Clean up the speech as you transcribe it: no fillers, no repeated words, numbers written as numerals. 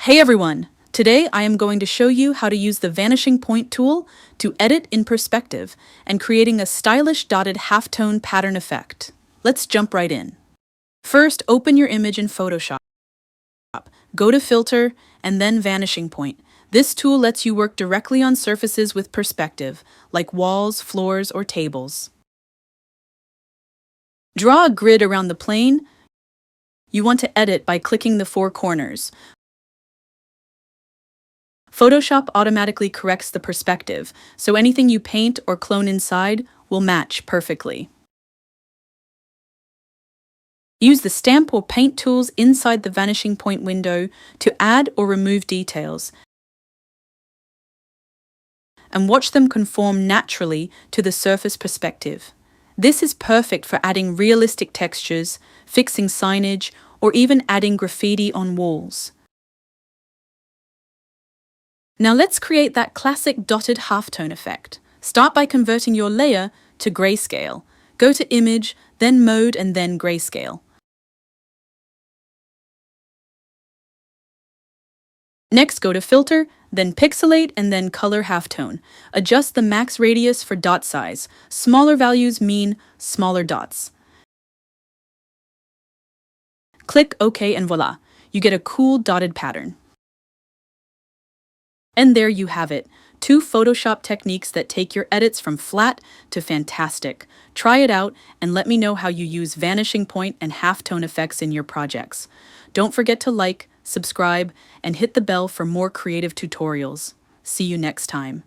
Hey everyone! Today I am going to show you how to use the Vanishing Point tool to edit in perspective and creating a stylish dotted halftone pattern effect. Let's jump right in. First, open your image in Photoshop. Go to Filter and then Vanishing Point. This tool lets you work directly on surfaces with perspective, like walls, floors, or tables. Draw a grid around the plane. You want to edit by clicking the four corners. Photoshop automatically corrects the perspective, so anything you paint or clone inside will match perfectly. Use the stamp or paint tools inside the Vanishing Point window to add or remove details, and watch them conform naturally to the surface perspective. This is perfect for adding realistic textures, fixing signage, or even adding graffiti on walls. Now let's create that classic dotted halftone effect. Start by converting your layer to grayscale. Go to Image, then Mode, and then Grayscale. Next, go to Filter, then Pixelate, and then Color Halftone. Adjust the max radius for dot size. Smaller values mean smaller dots. Click OK and voila, you get a cool dotted pattern. And there you have it, 2 Photoshop techniques that take your edits from flat to fantastic. Try it out and let me know how you use Vanishing Point and halftone effects in your projects. Don't forget to like, subscribe, and hit the bell for more creative tutorials. See you next time.